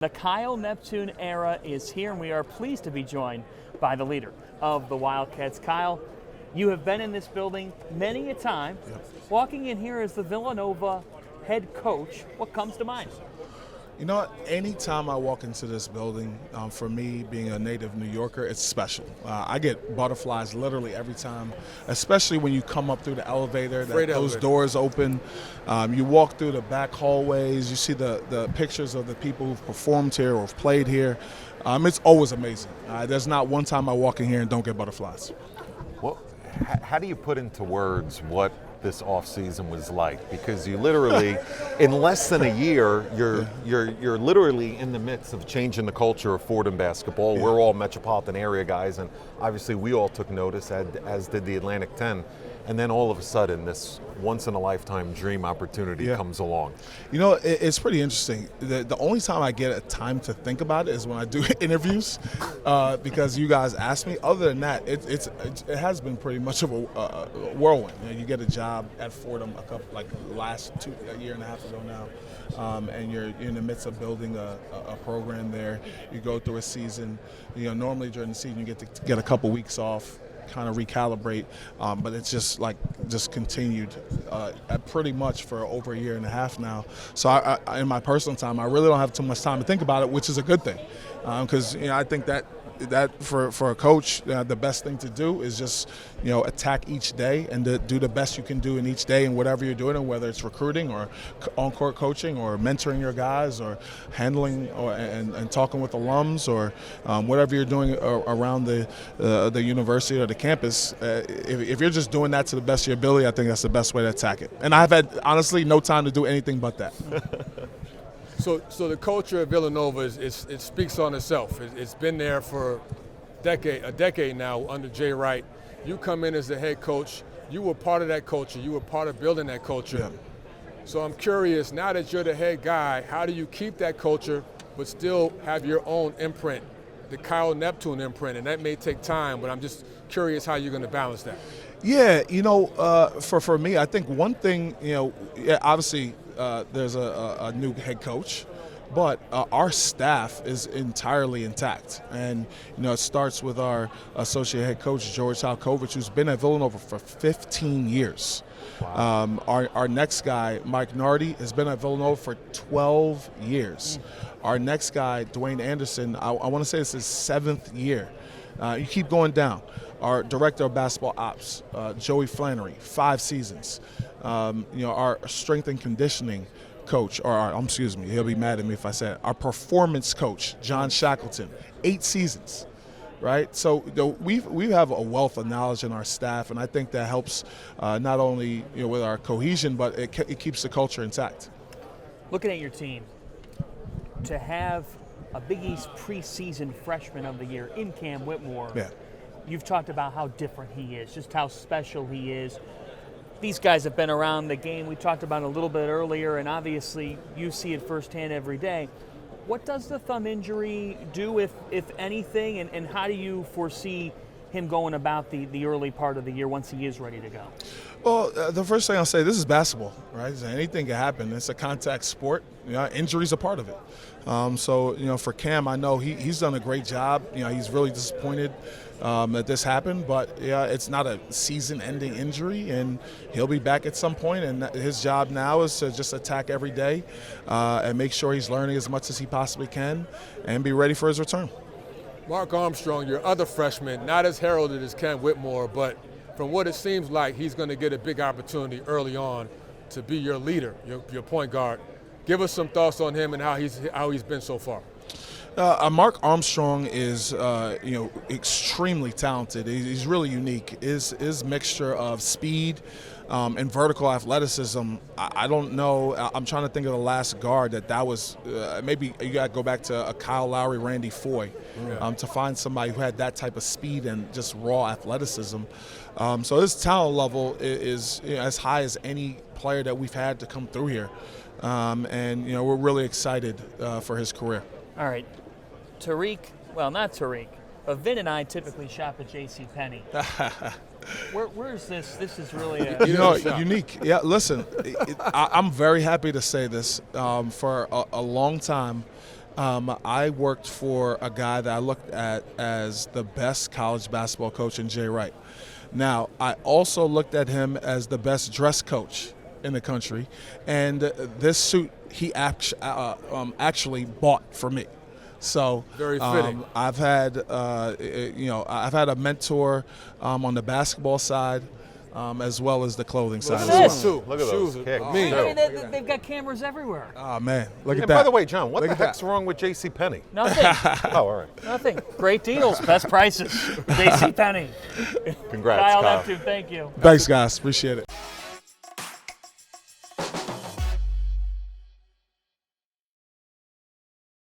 The Kyle Neptune era is here, and we are pleased to be joined by the leader of the Wildcats. Kyle, you have been in this building many a time. Yep. Walking in here as the Villanova head coach, what comes to mind? You know what? Anytime I walk into this building, for me, being a native New Yorker, it's special. I get butterflies literally every time, especially when you come up through the elevator, those doors open. You walk through the back hallways, you see the pictures of the people who've performed here or have played here. It's always amazing. There's not one time I walk in here and don't get butterflies. Well, how do you put into words what this off season was like? Because you literally, in less than a year, you're literally in the midst of changing the culture of Fordham basketball. Yeah. We're all metropolitan area guys, and obviously we all took notice, as did the Atlantic 10. And then all of a sudden, this once-in-a-lifetime dream opportunity comes along. You know, it's pretty interesting. The only time I get a time to think about it is when I do interviews, because you guys ask me. Other than that, it has been pretty much of a whirlwind. You get a job at Fordham a year and a half ago now, and you're in the midst of building a program there. You go through a season. Normally during the season you get to get a couple weeks off, kind of recalibrate, but it's just continued pretty much for over a year and a half now. So I, in my personal time, I really don't have too much time to think about it, which is a good thing, because I think that for a coach, the best thing to do is just attack each day and to do the best you can do in each day and whatever you're doing, and whether it's recruiting or on-court coaching or mentoring your guys or handling and talking with alums or whatever you're doing around the university or the campus. If you're just doing that to the best of your ability, I think that's the best way to attack it. And I've had, honestly, no time to do anything but that. So the culture of Villanova it speaks on itself. It's been there for a decade now under Jay Wright. You come in as the head coach. You were part of that culture. You were part of building that culture. Yeah. So I'm curious, now that you're the head guy, how do you keep that culture but still have your own imprint, the Kyle Neptune imprint? And that may take time, but I'm just curious how you're going to balance that. Yeah, for me, I think one thing, obviously there's a new head coach, but our staff is entirely intact. And, it starts with our associate head coach, George Halkovich, who's been at Villanova for 15 years. Wow. Our next guy, Mike Nardi, has been at Villanova for 12 years. Our next guy, Dwayne Anderson, I want to say it's his 7th year. You keep going down. Our director of basketball ops, Joey Flannery, 5 seasons. Our strength and conditioning coach, he'll be mad at me if I say it. Our performance coach, John Shackleton, 8 seasons, right? So we have a wealth of knowledge in our staff, and I think that helps not only with our cohesion, but it keeps the culture intact. Looking at your team, to have a Big East preseason freshman of the year in Cam Whitmore. Yeah. You've talked about how different he is, just how special he is. These guys have been around the game. We talked about it a little bit earlier, and obviously you see it firsthand every day. What does the thumb injury do, if anything, and how do you foresee him going about the early part of the year once he is ready to go? Well, the first thing I'll say, this is basketball, right? Anything can happen. It's a contact sport. Injuries are part of it. So, for Cam, I know he's done a great job. He's really disappointed that this happened, but it's not a season-ending injury, and he'll be back at some point. And his job now is to just attack every day and make sure he's learning as much as he possibly can and be ready for his return. Mark Armstrong, your other freshman, not as heralded as Cam Whitmore, but from what it seems like, he's going to get a big opportunity early on to be your leader, your point guard. Give us some thoughts on him and how he's been so far. Mark Armstrong is, extremely talented. He's really unique. His mixture of speed and vertical athleticism, I don't know. I'm trying to think of the last guard that was. Maybe you got to go back to a Kyle Lowry, Randy Foye, to find somebody who had that type of speed and just raw athleticism. So his talent level is as high as any player that we've had to come through here. And we're really excited for his career. All right. Not Tariq, but Vin and I typically shop at JCPenney. Where's this? This is really unique. Yeah, listen, I'm very happy to say this. For a long time, I worked for a guy that I looked at as the best college basketball coach in Jay Wright. Now, I also looked at him as the best dress coach in the country, and this suit he actually bought for me. So Very fitting. I've had I've had a mentor on the basketball side, as well as the clothing side. at as this. well. Too. Look at those Shoes are kicks. mean. I mean, they've got cameras everywhere. Oh man, look at And that. by the way, John, what Look the at that. heck's wrong with JCPenney? Nothing. Oh, all right. Nothing. Great deals, best prices. JCPenney. Congrats, Kyle Kyle. Neptune, thank you. Thanks, guys. Appreciate it.